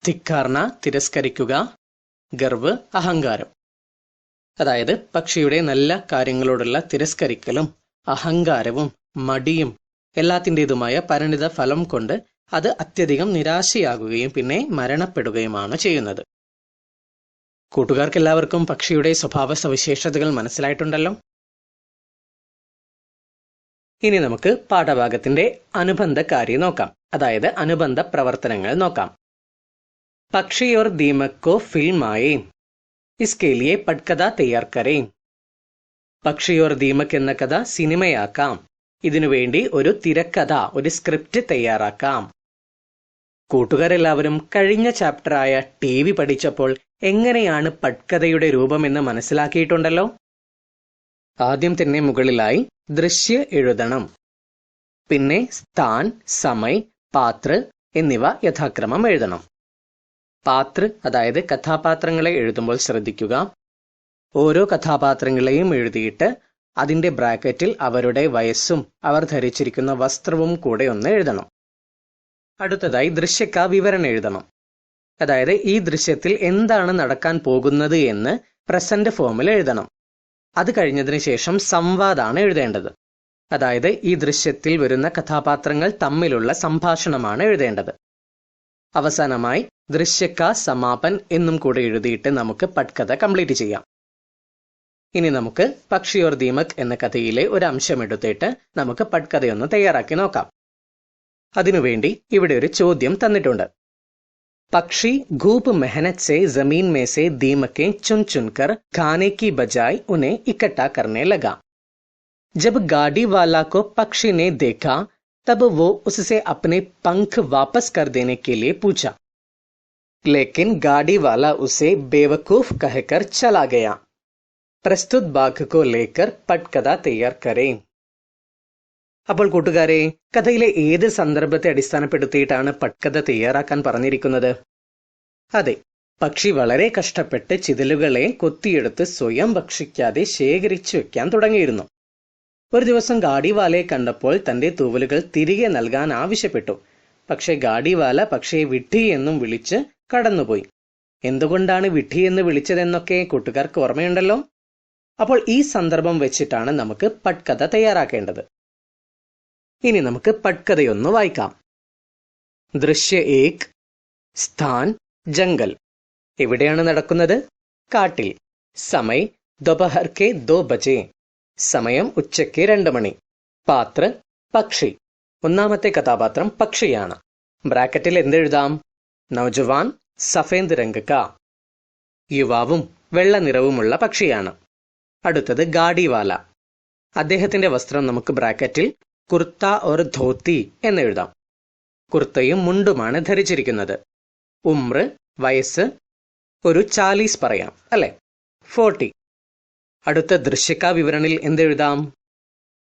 ധിക്കാർന തിരസ്കരിക്കുക, ഗർവ് അഹങ്കാരം. അതായത് പക്ഷിയുടെ നല്ല കാര്യങ്ങളോടുള്ള തിരസ്കരിക്കലും അഹങ്കാരവും മടിയും എല്ലാത്തിൻ്റെതുമായ പരിണിത ഫലം കൊണ്ട് അത് അത്യധികം നിരാശയാകുകയും പിന്നെ മരണപ്പെടുകയുമാണ് ചെയ്യുന്നത്. കൂട്ടുകാർക്കെല്ലാവർക്കും പക്ഷിയുടെ സ്വഭാവ സവിശേഷതകൾ മനസ്സിലായിട്ടുണ്ടല്ലോ. ഇനി നമുക്ക് പാഠഭാഗത്തിന്റെ അനുബന്ധ കാര്യം നോക്കാം, അതായത് അനുബന്ധ പ്രവർത്തനങ്ങൾ നോക്കാം. പക്ഷി और दीमक को फिल्म आए, इसके लिए पटकथा तैयार करें. പക്ഷി और दीमक എന്ന കഥ സിനിമയാക്കാം. ഇതിനുവേണ്ടി ഒരു തിരക്കഥ, ഒരു സ്ക്രിപ്റ്റ് തയ്യാറാക്കാം. കൂട്ടുകാരെല്ലാവരും കഴിഞ്ഞ ചാപ്റ്ററായ TV പഠിച്ചപ്പോൾ എങ്ങനെയാണ് പട്കഥയുടെ രൂപമെന്ന് മനസ്സിലാക്കിയിട്ടുണ്ടല്ലോ. ആദ്യം തന്നെ മുകളിലായി ദൃശ്യ എഴുതണം. പിന്നെ സ്ഥാൻ, സമയ്, പാത്ര എന്നിവ യഥാക്രമം എഴുതണം. പാത്ര അതായത് കഥാപാത്രങ്ങളെ എഴുതുമ്പോൾ ശ്രദ്ധിക്കുക, ഓരോ കഥാപാത്രങ്ങളെയും എഴുതിയിട്ട് അതിന്റെ ബ്രാക്കറ്റിൽ അവരുടെ വയസ്സും അവർ ധരിച്ചിരിക്കുന്ന വസ്ത്രവും കൂടെ ഒന്ന് എഴുതണം. അടുത്തതായി ദൃശ്യക്ക വിവരണം എഴുതണം. അതായത് ഈ ദൃശ്യത്തിൽ എന്താണ് നടക്കാൻ പോകുന്നത് എന്ന് പ്രസന്റ് ഫോമിൽ എഴുതണം. അത് കഴിഞ്ഞതിന് ശേഷം സംവാദാണ് എഴുതേണ്ടത്. അതായത് ഈ ദൃശ്യത്തിൽ വരുന്ന കഥാപാത്രങ്ങൾ തമ്മിലുള്ള സംഭാഷണമാണ് എഴുതേണ്ടത്. അവസാനമായി ദൃശ്യക്ക സമാപൻ എന്നും കൂടെ എഴുതിയിട്ട് നമുക്ക് പട്കഥ കംപ്ലീറ്റ് ചെയ്യാം. ഇനി നമുക്ക് പക്ഷി और दीमक എന്ന കഥയിലെ ഒരു അംശം എടുത്തിട്ട് നമുക്ക് പട്കഥയൊന്ന് തയ്യാറാക്കി നോക്കാം. അതിനുവേണ്ടി ഇവിടെ ഒരു ചോദ്യം തന്നിട്ടുണ്ട്. पक्षी खूब मेहनत से जमीन में से दीमकें चुन चुनकर खाने की बजाय उन्हें इकट्ठा करने लगा. जब गाड़ी वाला को पक्षी ने देखा तब वो उससे अपने पंख वापस कर देने के लिए पूछा, लेकिन गाड़ी वाला उसे बेवकूफ कहकर चला गया. प्रस्तुत भाग को लेकर पटकथा तैयार करें. അപ്പോൾ കൂട്ടുകാരെ, കഥയിലെ ഏത് സന്ദർഭത്തെ അടിസ്ഥാനപ്പെടുത്തിയിട്ടാണ് പട്കഥ തയ്യാറാക്കാൻ പറഞ്ഞിരിക്കുന്നത്? അതെ, പക്ഷി വളരെ കഷ്ടപ്പെട്ട് ചിതലുകളെ കൊത്തിയെടുത്ത് സ്വയം ഭക്ഷിക്കാതെ ശേഖരിച്ചു വെക്കാൻ തുടങ്ങിയിരുന്നു. ഒരു ദിവസം ഗാഡിവാലയെ കണ്ടപ്പോൾ തന്റെ തൂവലുകൾ തിരികെ നൽകാൻ ആവശ്യപ്പെട്ടു. പക്ഷെ ഗാഡിവാല പക്ഷിയെ വിഡ്ഢി എന്നും വിളിച്ച് കടന്നുപോയി. എന്തുകൊണ്ടാണ് വിഡ്ഢി എന്ന് വിളിച്ചതെന്നൊക്കെ കൂട്ടുകാർക്ക് ഓർമ്മയുണ്ടല്ലോ. അപ്പോൾ ഈ സന്ദർഭം വെച്ചിട്ടാണ് നമുക്ക് പട്കഥ തയ്യാറാക്കേണ്ടത്. ഇനി നമുക്ക് പട്കഥയൊന്ന് വായിക്കാം. ദൃശ്യ 1, സ്ഥാൻ ജംഗൽ. എവിടെയാണ് നടക്കുന്നത്? കാട്ടിൽ. സമയ് ദോപഹർ കെ 2 ബജെ. സമയം ഉച്ചയ്ക്ക് 2 മണി. പാത്ര പക്ഷി. ഒന്നാമത്തെ കഥാപാത്രം പക്ഷിയാണ്. ബ്രാക്കറ്റിൽ എന്തെഴുതാം? നൗജവാൻ സഫേദ് രംഗ് കാ. യുവാവും വെള്ള നിറവുമുള്ള പക്ഷിയാണ്. അടുത്തത് ഗാഡിവാല. അദ്ദേഹത്തിന്റെ വസ്ത്രം നമുക്ക് ബ്രാക്കറ്റിൽ കുർത്ത ഓർ ധോത്തി എന്നെഴുതാം. കുർത്തയും മുണ്ടുമാണ് ധരിച്ചിരിക്കുന്നത്. ഉമ്ര, വയസ്സ് ഒരു 40 പറയാം അല്ലെ, 40. അടുത്ത ദൃശ്യക വിവരണിൽ എന്തെഴുതാം?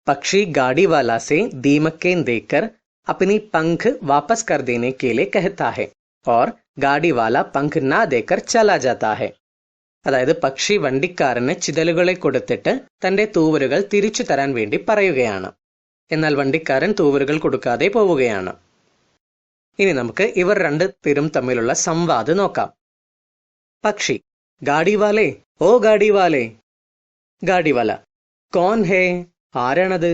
പക്ഷി गाड़ीवाला से दीमकें देखकर अपनी पंख वापस कर देने के लिए कहता है और गाड़ीवाला पंख ना देकर चला जाता है. അതായത് പക്ഷി വണ്ടിക്കാരന് ചിതലുകളെ കൊടുത്തിട്ട് തന്റെ തൂവലുകൾ തിരിച്ചു തരാൻ വേണ്ടി പറയുകയാണ്. എന്നാൽ വണ്ടിക്കാരൻ തൂവലുകൾ കൊടുക്കാതെ പോവുകയാണ്. ഇനി നമുക്ക് ഇവർ രണ്ട് പേരും തമ്മിലുള്ള സംവാദം നോക്കാം. പക്ഷി ഗാഡിവാലേ, ഓ ഗാഡിവാലേ. ഗാഡിവാല, കോൻ ഹേ, ആരാണത്?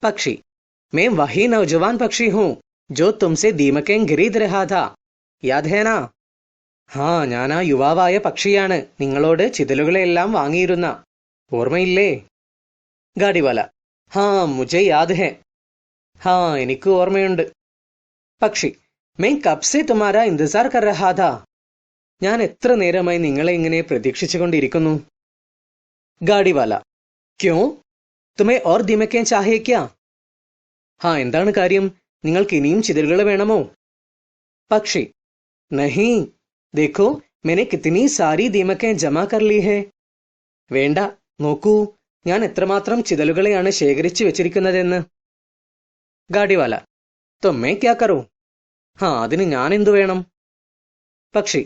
പക്ഷി, मैं वही नौजवान पक्षी हूं जो तुमसे दीमकें ഖരീദ് रहा था, याद है ना? ഞാൻ ആ യുവാവായ പക്ഷിയാണ്, നിങ്ങളോട് ചിതലുകളെല്ലാം വാങ്ങിയിരുന്ന, ഓർമ്മയില്ലേ? ഗാഡിവാല, മുझे याद है. എനിക്ക് ഓർമ്മയുണ്ട്. പക്ഷി, मैं कब से तुम्हारा इंतजार कर रहा था. ഞാൻ എത്ര നേരമായി നിങ്ങളെ ഇങ്ങനെ പ്രതീക്ഷിച്ചുകൊണ്ടിരിക്കുന്നു. ഗാഡിവാല, ക്യോं, तुम्हें और दीमकें चाहिए क्या? എന്താണ് കാര്യം? നിങ്ങൾക്ക് ഇനിയും ചിതലുകൾ വേണമോ? പക്ഷി, नहीं, देखो मैंने कितनी सारी दीमकें जमा कर ली है. വേണ്ട, നോക്കൂ, ഞാൻ എത്രമാത്രം ചിതലുകളെയാണ് ശേഖരിച്ചു വെച്ചിരിക്കുന്നതെന്ന്. ഗാഡിവാല, तो मैं क्या करूं? അതിന് ഞാൻ എന്തു വേണം? പക്ഷി,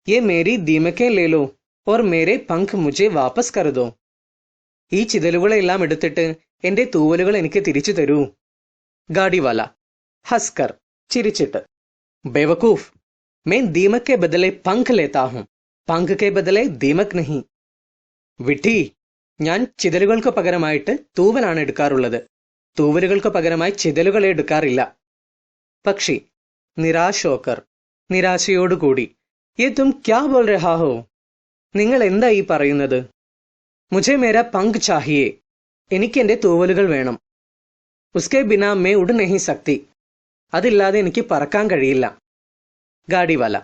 ये मेरी दीमकें ले लो और मेरे पंख मुझे वापस कर दो. ഈ ചിതലുകളെല്ലാം എടുത്തിട്ട് എന്റെ തൂവലുകൾ എനിക്ക് തിരിച്ചു തരൂ. ഗാഡിവാല ഹസ്കർ, ചിരിച്ചിട്ട്, बेवकूफ, मैं दीमक के बदले पंख लेता हूं, पंख के बदले दीमक नहीं. വിഡ്ഢി, ഞാൻ ചിതലുകൾക്ക് പകരമായിട്ട് തൂവലാണ് എടുക്കാറുള്ളത്, തൂവലുകൾക്ക് പകരമായി ചിതലുകളെ എടുക്കാറില്ല. പക്ഷി നിരാശോക്കർ, നിരാശയോടുകൂടി, ये तुम क्या बोल रहा हो? നിങ്ങൾ എന്താ ഈ പറയുന്നത്? मुझे मेरा पंख चाहिए, എനിക്ക് എന്റെ തൂവലുകൾ വേണം. उसके बिना मैं उड़ नहीं सकती, അതില്ലാതെ എനിക്ക് പറക്കാൻ കഴിയില്ല. ഗാഡിവാല,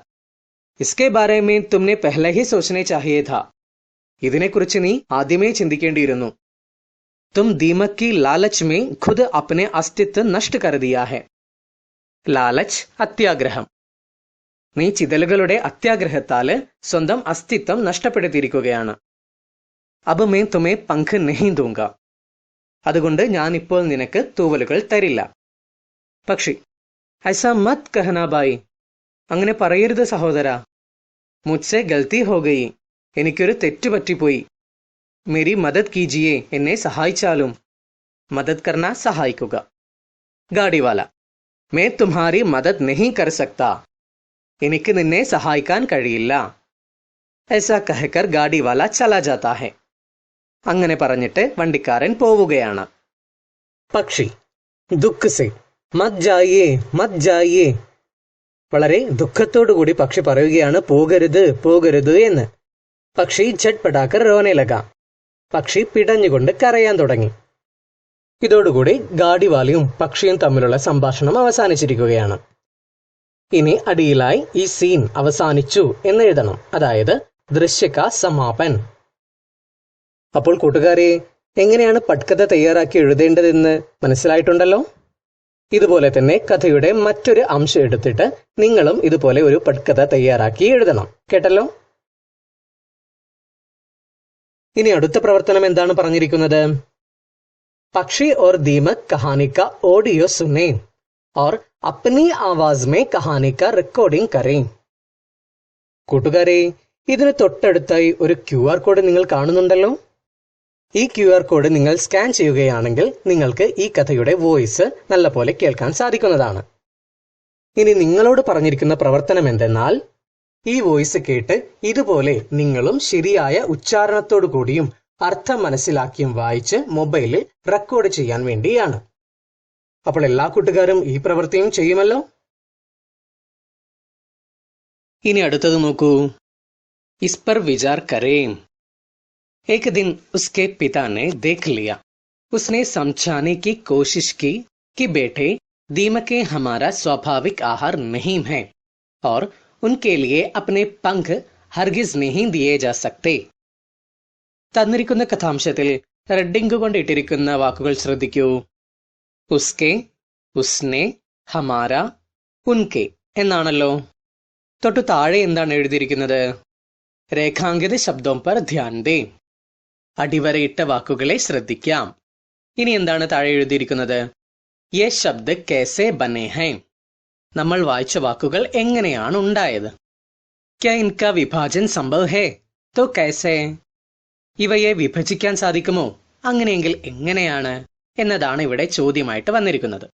इसके बारे में तुमने पहले ही सोचने चाहिए था, ഇതിനെക്കുറിച്ച് നീ ആദ്യമേ ചിന്തിക്കേണ്ടിയിരുന്നു. तुम दीमक की लालच में खुद अपने अस्तित्व नष्ट कर दिया है. ലാലച്ച്, അത്യാഗ്രഹം. നീ ചിതലുകളുടെ അത്യാഗ്രഹത്താല് സ്വന്തം അസ്തിത്വം നഷ്ടപ്പെടുത്തിയിരിക്കുകയാണ്. अब मैं तुम्हें पंख नहीं दूंगा, അതുകൊണ്ട് ഞാൻ ഇപ്പോൾ നിനക്ക് തൂവലുകൾ തരില്ല. പക്ഷി, ऐसा मत कहना भाई, അങ്ങനെ പറയരുത് സഹോദര. मुझसे गलती हो गई, എനിക്കൊരു തെറ്റു പറ്റിപ്പോയി. मेरी मदद कीजिए, എന്നെ സഹായിച്ചാലും. मदद करना, സഹായിക്കുക. ഗാഡിവാല, मैं तुम्हारी मदद नहीं कर सकता, എനിക്ക് നിന്നെ സഹായിക്കാൻ കഴിയില്ല. ऐसा कहकर गाड़ीवाला चला जाता है. അങ്ങനെ പറഞ്ഞിട്ട് വണ്ടിക്കാരൻ പോവുകയാണ്. പക്ഷി ദുഃഖ് സെ, മത് ജായിയേ, മത് ജായിയേ. വളരെ ദുഃഖത്തോടുകൂടി പക്ഷി പറയുകയാണ്, പോകരുത്, പോകരുത് എന്ന്. പക്ഷി ഝട്പടാക്കർ റോനെ ലഗ, പക്ഷി പിടഞ്ഞുകൊണ്ട് കരയാൻ തുടങ്ങി. ഇതോടുകൂടി ഗാഡിവാലയും പക്ഷിയും തമ്മിലുള്ള സംഭാഷണം അവസാനിച്ചിരിക്കുകയാണ്. ഇനി അടിയിലായി ഈ സീൻ അവസാനിച്ചു എന്നെഴുതണം, അതായത് ദൃശ്യക സമാപൻ. അപ്പോൾ കൂട്ടുകാരെ, എങ്ങനെയാണ് പട്കഥ തയ്യാറാക്കി എഴുതേണ്ടതെന്ന് മനസ്സിലായിട്ടുണ്ടല്ലോ. ഇതുപോലെ തന്നെ കഥയുടെ മറ്റൊരു അംശം എടുത്തിട്ട് നിങ്ങളും ഇതുപോലെ ഒരു പട്കഥ തയ്യാറാക്കി എഴുതണം, കേട്ടല്ലോ. ഇനി അടുത്ത പ്രവർത്തനം എന്താണ് പറഞ്ഞിരിക്കുന്നത്? പക്ഷി और दीमक कहानी का ऑडियो सुने और अपनी आवाज में कहानी का रिकॉर्डिंग करें. കൂട്ടുകാരെ, ഇതിന് തൊട്ടടുത്തായി ഒരു QR കോഡ് നിങ്ങൾ കാണുന്നുണ്ടല്ലോ. ഈ QR കോഡ് നിങ്ങൾ സ്കാൻ ചെയ്യുകയാണെങ്കിൽ നിങ്ങൾക്ക് ഈ കഥയുടെ വോയിസ് നല്ലപോലെ കേൾക്കാൻ സാധിക്കുന്നതാണ്. ഇനി നിങ്ങളോട് പറഞ്ഞിരിക്കുന്ന പ്രവർത്തനം എന്തെന്നാൽ, ഈ വോയിസ് കേട്ട് ഇതുപോലെ നിങ്ങളും ശരിയായ ഉച്ചാരണത്തോടു കൂടിയും അർത്ഥം മനസ്സിലാക്കിയും വായിച്ച് മൊബൈലിൽ റെക്കോർഡ് ചെയ്യാൻ വേണ്ടിയാണ്. അപ്പോൾ എല്ലാ കൂട്ടുകാരും ഈ പ്രവൃത്തിയും ചെയ്യുമല്ലോ. ഇനി അടുത്തത് നോക്കൂ. इस पर विचार करें. एक दिन उसके पिता ने देख लिया. उसने समझाने की कोशिश की कि बेटे, दीमकें हमारा स्वाभाविक आहार नहीं है और उनके लिए अपने पंख ഹർഗിസ് नहीं दिए जा सकते. തന്നിരിക്കുന്ന കഥാംശത്തിൽ റെഡിംഗ് കൊണ്ട് ഇട്ടിരിക്കുന്ന വാക്കുകൾ ശ്രദ്ധിക്കൂ. ഉസ്കെ, ഉസ്നെ, ഹമാര, ഉൻകെ എന്നാണല്ലോ. തൊട്ടു താഴെ എന്താണ് എഴുതിയിരിക്കുന്നത്? രേഖാങ്കിത ശബ്ദം പർ ധ്യാൻ ദേ. അടിവരയിട്ട വാക്കുകളെ ശ്രദ്ധിക്കാം. ഇനി എന്താണ് താഴെ എഴുതിയിരിക്കുന്നത്? യേ ശബ്ദ കേസെ ബനെ ഹൈ. നമ്മൾ വായിച്ച വാക്കുകൾ എങ്ങനെയാണ് ഉണ്ടായത്? ക്യാ ഇൻകാ വിഭാജൻ സംഭവ് ഹേ? തോ കൈസേ? ഇവയെ വിഭജിക്കാൻ സാധിക്കുമോ? അങ്ങനെയെങ്കിൽ എങ്ങനെയാണ് എന്നതാണ് ഇവിടെ ചോദ്യമായിട്ട് വന്നിരിക്കുന്നത്.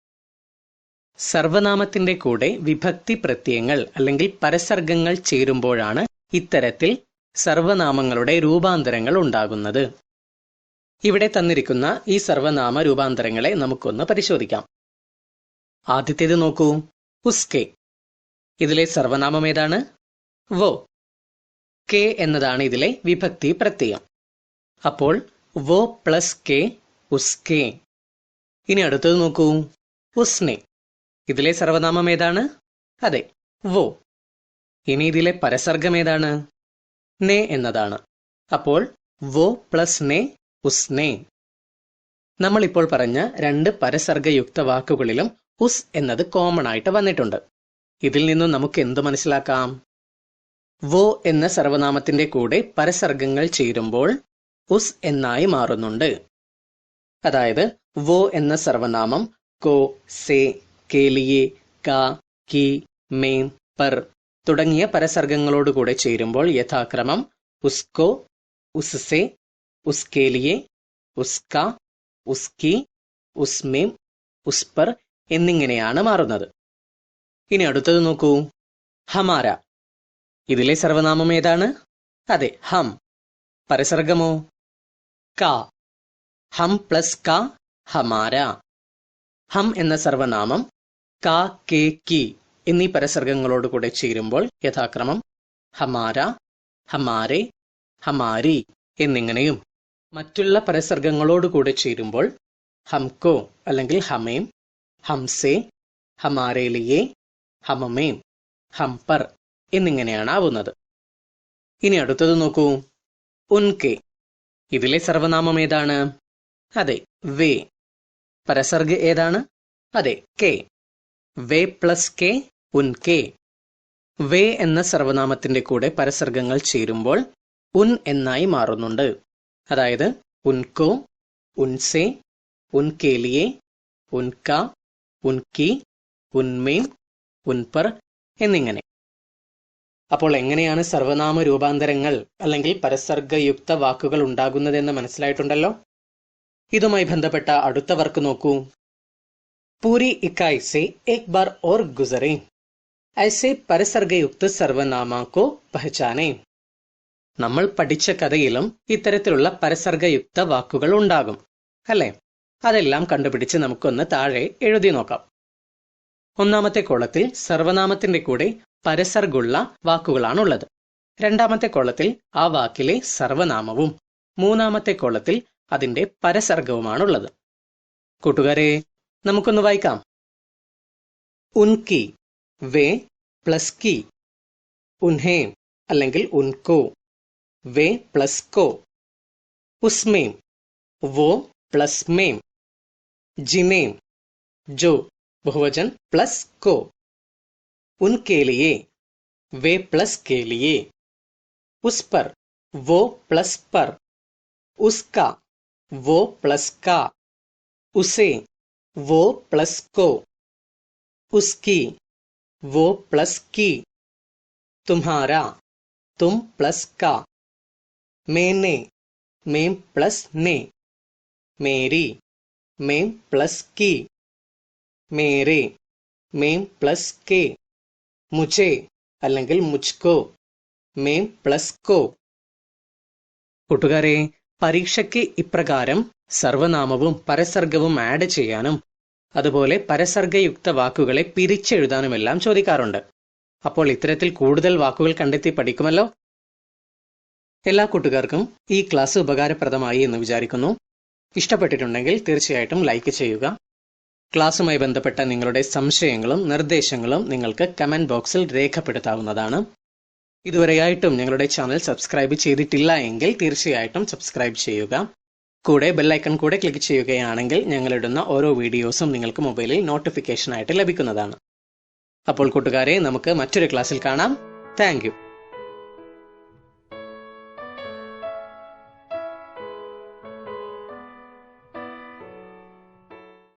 സർവനാമത്തിന്റെ കൂടെ വിഭക്തി പ്രത്യയങ്ങൾ അല്ലെങ്കിൽ പരസർഗങ്ങൾ ചേരുമ്പോഴാണ് ഇത്തരത്തിൽ സർവനാമങ്ങളുടെ രൂപാന്തരങ്ങൾ ഉണ്ടാകുന്നത്. ഇവിടെ തന്നിരിക്കുന്ന ഈ സർവനാമ രൂപാന്തരങ്ങളെ നമുക്കൊന്ന് പരിശോധിക്കാം. ആദ്യത്തേത് നോക്കൂ, ഉസ്കെ. ഇതിലെ സർവനാമം ഏതാണ്? വോ. കെ എന്നതാണ് ഇതിലെ വിഭക്തി പ്രത്യയം. അപ്പോൾ വോ പ്ലസ് കെ, ഉസ്കെ. ഇനി അടുത്തത് നോക്കൂ, ഉസ്നെ. ഇതിലെ സർവനാമം ഏതാണ്? അതെ, വോ. ഇനി ഇതിലെ പരസർഗം ഏതാണ്? നെ എന്നതാണ്. അപ്പോൾ വോ പ്ലസ് നെ, ഉസ്നെ. നമ്മളിപ്പോൾ പറഞ്ഞ രണ്ട് പരസർഗയുക്ത വാക്കുകളിലും ഉസ് എന്നത് കോമൺ ആയിട്ട് വന്നിട്ടുണ്ട്. ഇതിൽ നിന്നും നമുക്ക് എന്ത് മനസ്സിലാക്കാം? വോ എന്ന സർവനാമത്തിന്റെ കൂടെ പരസർഗങ്ങൾ ചേരുമ്പോൾ ഉസ് എന്നായി മാറുന്നുണ്ട്. അതായത് വോ എന്ന സർവനാമം കോ, സേ, കേലിയെ, കാ, കി, മേം, പർ തുടങ്ങിയ പരസർഗങ്ങളോടുകൂടെ ചേരുമ്പോൾ യഥാക്രമം ഉസ്കോ, ഉസ്സെ, ഉസ്കേലിയെ, ഉസ്ക, ഉസ്കി, ഉസ്മേം, ഉസ്പർ എന്നിങ്ങനെയാണ് മാറുന്നത്. ഇനി അടുത്തത് നോക്കൂ, ഹമാര. ഇതിലെ സർവനാമം ഏതാണ്? അതെ, ഹം. പരസർഗമോ? കാ. ഹം പ്ലസ് കാ, ഹമാര. ഹം എന്ന സർവനാമം കാ, കെ, കി എന്നീ പരസർഗങ്ങളോടുകൂടെ ചേരുമ്പോൾ യഥാക്രമം ഹമാര, ഹമാരെ, ഹമാരി എന്നിങ്ങനെയും മറ്റുള്ള പരസർഗങ്ങളോടുകൂടെ ചേരുമ്പോൾ ഹംകോ അല്ലെങ്കിൽ ഹമേം, ഹംസെ, ഹമാരേലിയെ, ഹമമേം, ഹംപർ എന്നിങ്ങനെയാണ് ആവുന്നത്. ഇനി അടുത്തത് നോക്കൂ, ഉൻകെ. ഇതിലെ സർവനാമം ഏതാണ്? അതെ, വേ. പരസർഗ ഏതാണ്? അതെ, കെ. വേ പ്ലസ് കെ, ഉൻകെ. വേ എന്ന സർവനാമത്തിന്റെ കൂടെ പരസർഗങ്ങൾ ചേരുമ്പോൾ ഉൻ എന്നായി മാറുന്നുണ്ട്. അതായത് ഉൻകോ, ഉൻസെ, ഉൻകേലിയെ, ഉൻക, ഉൻകി, ഉൻമേം, ഉൻപർ എന്നിങ്ങനെ. അപ്പോൾ എങ്ങനെയാണ് സർവനാമ രൂപാന്തരങ്ങൾ അല്ലെങ്കിൽ പരസർഗയുക്ത വാക്കുകൾ ഉണ്ടാകുന്നതെന്ന് മനസ്സിലായിട്ടുണ്ടല്ലോ. ഇതുമായി ബന്ധപ്പെട്ട അടുത്ത വർക്ക് നോക്കൂ. പൂരി ഇക്കായി സെ ഏക് ബാർ ഓർ ഗുസറെ, ഐസെ പരസർഗയുക്ത സർവനാമ കോ പഹചാനെ. നമ്മൾ പഠിച്ച കഥയിലും ഇത്തരത്തിലുള്ള പരസർഗയുക്ത വാക്കുകൾ ഉണ്ടാകും അല്ലേ? അതെല്ലാം കണ്ടുപിടിച്ച് നമുക്കൊന്ന് താഴെ എഴുതി നോക്കാം. ഒന്നാമത്തെ കോളത്തിൽ സർവനാമത്തിന്റെ കൂടെ പരസർഗുള്ള വാക്കുകളാണുള്ളത്. രണ്ടാമത്തെ കോളത്തിൽ ആ വാക്കിലെ സർവനാമവും മൂന്നാമത്തെ കോളത്തിൽ അതിന്റെ പരസർഗവുമാണുള്ളത്. കൂട്ടുകാരെ, നമുക്കൊന്ന് വായിക്കാം. ഉൻകി, വേ പ്ലസ് കി. ഉൻഹേ അല്ലെങ്കിൽ ഉൻകോ, വേ പ്ലസ് കോ. ഉസ്മേം, വോ പ്ലസ് മേം. ജിനേം, ജോ बहुवचन प्लस को. उनके लिए, वे प्लस के लिए. उस पर, वो प्लस पर. उसका, वो प्लस का. उसे, वो प्लस को. उसकी, वो प्लस की. तुम्हारा, तुम प्लस का. मैंने, मैं प्लस ने. मेरी, मैं प्लस की. മേരെ, മേം പ്ലസ് കെ. മുझे അല്ലെങ്കിൽ മുജ്കോ, മേം പ്ലസ് കോ. കൂട്ടുകാരെ, പരീക്ഷയ്ക്ക് ഇപ്രകാരം സർവനാമവും പരസർഗവും ആഡ് ചെയ്യാനും അതുപോലെ പരസർഗയുക്ത വാക്കുകളെ പിരിച്ചെഴുതാനുമെല്ലാം ചോദിക്കാറുണ്ട്. അപ്പോൾ ഇത്തരത്തിൽ കൂടുതൽ വാക്കുകൾ കണ്ടെത്തി പഠിക്കുമല്ലോ. എല്ലാ കൂട്ടുകാർക്കും ഈ ക്ലാസ് ഉപകാരപ്രദമായി എന്ന് വിചാരിക്കുന്നു. ഇഷ്ടപ്പെട്ടിട്ടുണ്ടെങ്കിൽ തീർച്ചയായിട്ടും ലൈക്ക് ചെയ്യുക. ക്ലാസ്സുമായി ബന്ധപ്പെട്ട നിങ്ങളുടെ സംശയങ്ങളും നിർദ്ദേശങ്ങളും നിങ്ങൾക്ക് കമന്റ് ബോക്സിൽ രേഖപ്പെടുത്താവുന്നതാണ്. ഇതുവരെയായിട്ടും ഞങ്ങളുടെ ചാനൽ സബ്സ്ക്രൈബ് ചെയ്തിട്ടില്ല എങ്കിൽ തീർച്ചയായിട്ടും സബ്സ്ക്രൈബ് ചെയ്യുക. കൂടെ ബെല്ലൈക്കൺ കൂടെ ക്ലിക്ക് ചെയ്യുകയാണെങ്കിൽ ഞങ്ങളിടുന്ന ഓരോ വീഡിയോസും നിങ്ങൾക്ക് മൊബൈലിൽ നോട്ടിഫിക്കേഷൻ ആയിട്ട് ലഭിക്കുന്നതാണ്. അപ്പോൾ കൂട്ടുകാരെ, നമുക്ക് മറ്റൊരു ക്ലാസ്സിൽ കാണാം. Thank you.